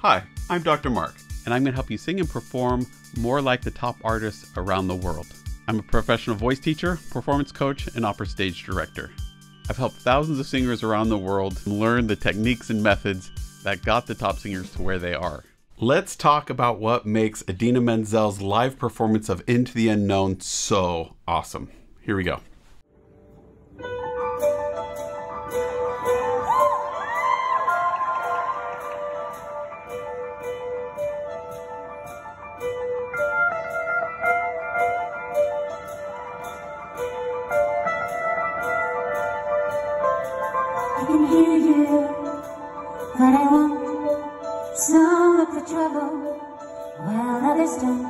Hi, I'm Dr. Mark, and I'm going to help you sing and perform more like the top artists around the world. I'm a professional voice teacher, performance coach, and opera stage director. I've helped thousands of singers around the world learn the techniques and methods that got the top singers to where they are. Let's talk about what makes Idina Menzel's live performance of Into the Unknown so awesome. Here we go. I can hear you, but I won't. Some look for trouble, while others don't.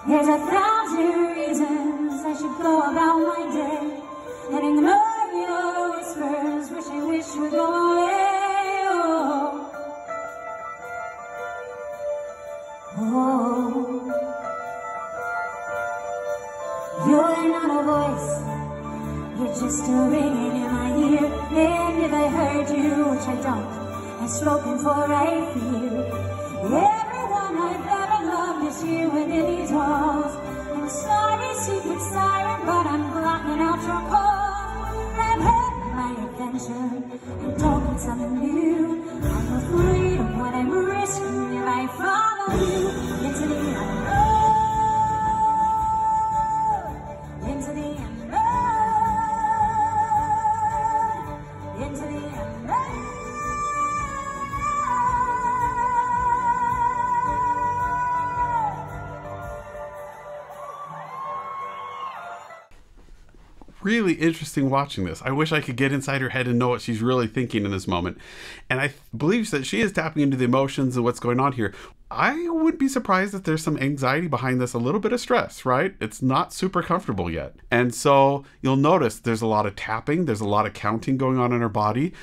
There's 1,000 reasons I should go about my day and ignore your whispers, wishing wish would go away. Oh, you're not a voice, you're just a ringing in my ear. And if I heard you, which I don't, I've spoken for I feel. Everyone I've ever loved is here within these walls. I'm sorry, secret siren, but I'm blocking out your call. I've had my adventure, I don't need something new. I'm afraid of what I'm risking if I follow you into the unknown. Into the unknown. Into the unknown. Really interesting watching this. I wish I could get inside her head and know what she's really thinking in this moment. And I believe that she is tapping into the emotions and what's going on here. I would be surprised if there's some anxiety behind this, a little bit of stress, right? It's not super comfortable yet. And so you'll notice there's a lot of tapping, there's a lot of counting going on in her body.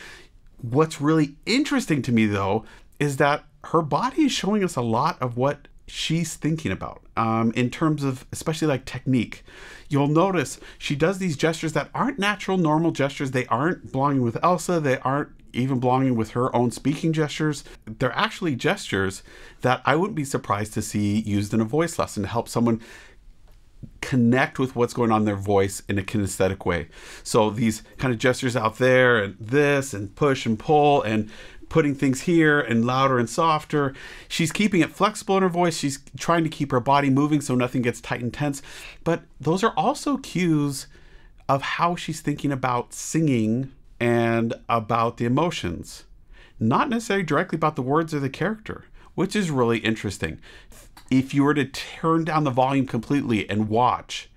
What's really interesting to me though, is that her body is showing us a lot of what she's thinking about in terms of especially like technique. You'll notice she does these gestures that aren't natural, normal gestures. They aren't belonging with Elsa. They aren't even belonging with her own speaking gestures. They're actually gestures that I wouldn't be surprised to see used in a voice lesson to help someone connect with what's going on in their voice in a kinesthetic way. So these kind of gestures out there and this and push and pull and putting things here and louder and softer. She's keeping it flexible in her voice. She's trying to keep her body moving so nothing gets tight and tense. But those are also cues of how she's thinking about singing and about the emotions. Not necessarily directly about the words or the character, which is really interesting. If you were to turn down the volume completely and watch,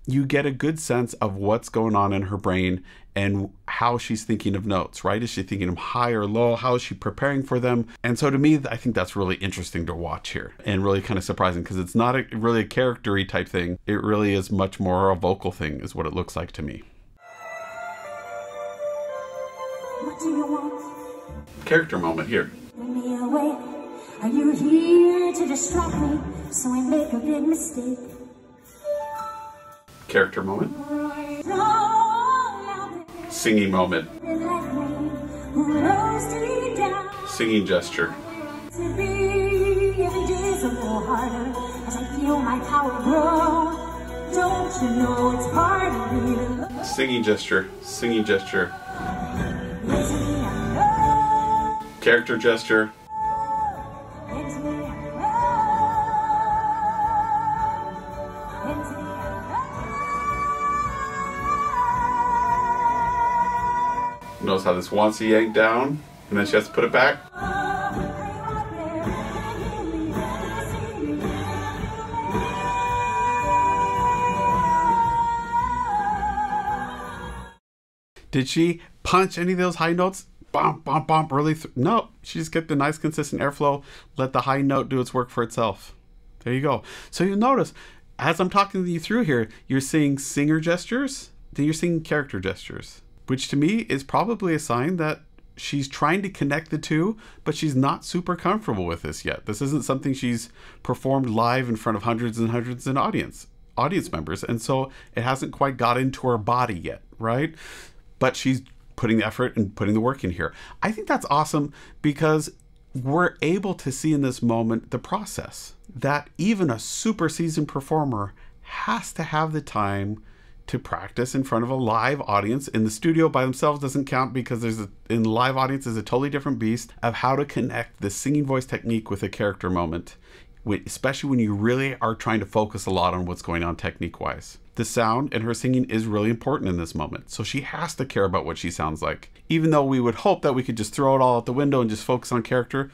you get a good sense of what's going on in her brain and how she's thinking of notes, right? Is she thinking of high or low? How is she preparing for them? And so to me, I think that's really interesting to watch here and really kind of surprising because it's not really a character-y type thing. It really is much more a vocal thing is what it looks like to me. What do you want? Character moment here. Bring me away. Are you here to distract me so I make a big mistake? Character moment. Singing moment. Singing gesture. Singing gesture. Singing gesture. Character gesture. Knows how this wants to yank down, and then she has to put it back. Did she punch any of those high notes? Bump, bump, bump, really? No, she just kept a nice consistent airflow, let the high note do its work for itself. There you go. So you'll notice, as I'm talking you through here, you're seeing singer gestures, then you're seeing character gestures, which to me is probably a sign that she's trying to connect the two, but she's not super comfortable with this yet. This isn't something she's performed live in front of hundreds and hundreds of audience members, and so it hasn't quite got into her body yet, right? But she's putting the effort and putting the work in here. I think that's awesome because we're able to see in this moment the process that even a super seasoned performer has to have the time to practice in front of a live audience. In the studio by themselves doesn't count, because in the live audience is a totally different beast of how to connect the singing voice technique with a character moment, especially when you really are trying to focus a lot on what's going on technique wise. The sound and her singing is really important in this moment, so she has to care about what she sounds like. Even though we would hope that we could just throw it all out the window and just focus on character,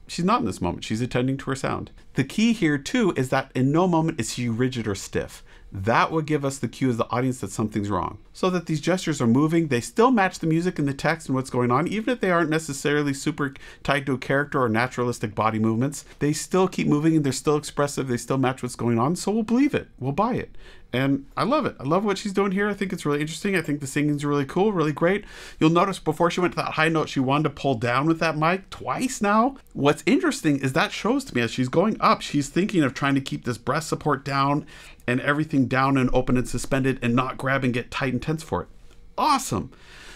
she's not in this moment. She's attending to her sound. The key here too is that in no moment is she rigid or stiff. That would give us the cue as the audience that something's wrong. So that these gestures are moving, they still match the music and the text and what's going on, even if they aren't necessarily super tied to a character or naturalistic body movements. They still keep moving and they're still expressive, they still match what's going on, so we'll believe it, we'll buy it. And I love it. I love what she's doing here. I think it's really interesting. I think the singing's really cool, really great. You'll notice before she went to that high note, she wanted to pull down with that mic twice now. What's interesting is that shows to me as she's going up, she's thinking of trying to keep this breast support down and everything down and open and suspended and not grab and get tight and tense for it. Awesome.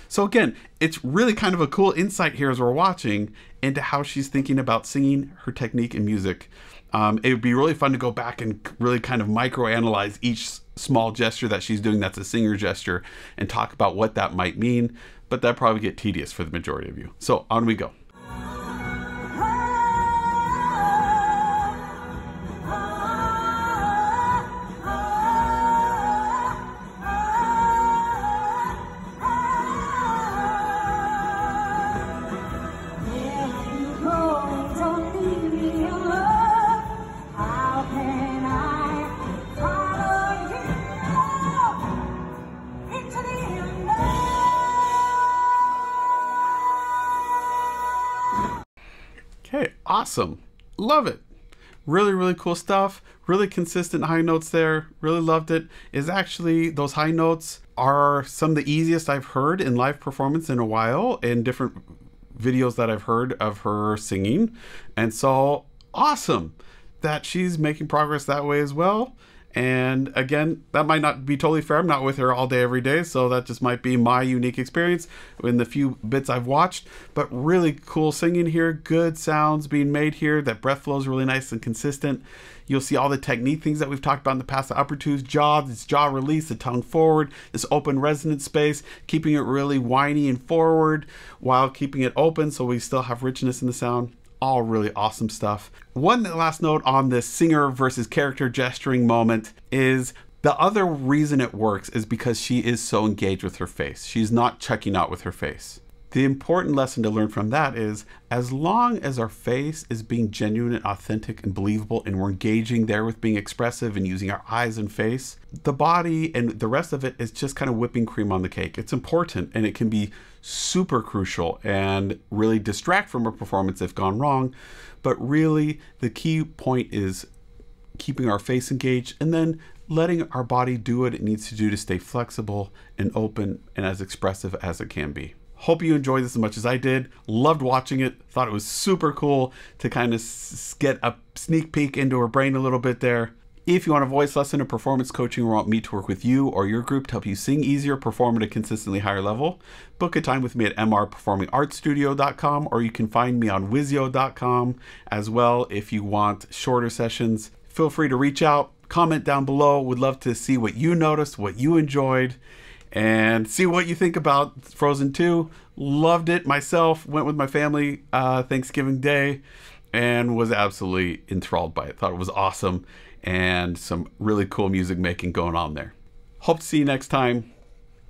So again, it's really kind of a cool insight here as we're watching into how she's thinking about singing, her technique, and music. It would be really fun to go back and really kind of micro-analyze each small gesture that she's doing that's a singer gesture and talk about what that might mean, but that'd probably get tedious for the majority of you. So on we go. Okay, awesome. Love it. Really, really cool stuff. Really consistent high notes there. Really loved it. Is actually, those high notes are some of the easiest I've heard in live performance in a while in different videos that I've heard of her singing. And so awesome that she's making progress that way as well. And again, that might not be totally fair. I'm not with her all day, every day. So that just might be my unique experience in the few bits I've watched. But really cool singing here. Good sounds being made here. That breath flow is really nice and consistent. You'll see all the technique things that we've talked about in the past. The upper tooth, jaw, this jaw release, the tongue forward, this open resonance space, keeping it really whiny and forward while keeping it open so we still have richness in the sound. All really awesome stuff. One last note on this singer versus character gesturing moment is the other reason it works is because she is so engaged with her face. She's not checking out with her face. The important lesson to learn from that is as long as our face is being genuine and authentic and believable and we're engaging there with being expressive and using our eyes and face, the body and the rest of it is just kind of whipping cream on the cake. It's important and it can be super crucial and really distract from a performance if gone wrong. But really the key point is keeping our face engaged and then letting our body do what it needs to do to stay flexible and open and as expressive as it can be. Hope you enjoyed this as much as I did. Loved watching it. Thought it was super cool to kind of get a sneak peek into her brain a little bit there. If you want a voice lesson or performance coaching or want me to work with you or your group to help you sing easier, perform at a consistently higher level, book a time with me at mrperformingartstudio.com, or you can find me on wizio.com as well. If you want shorter sessions, feel free to reach out, comment down below. Would love to see what you noticed, what you enjoyed, and see what you think about Frozen 2. Loved it myself. Went with my family Thanksgiving Day and was absolutely enthralled by it. Thought it was awesome and some really cool music making going on there. Hope to see you next time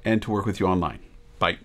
and to work with you online. Bye.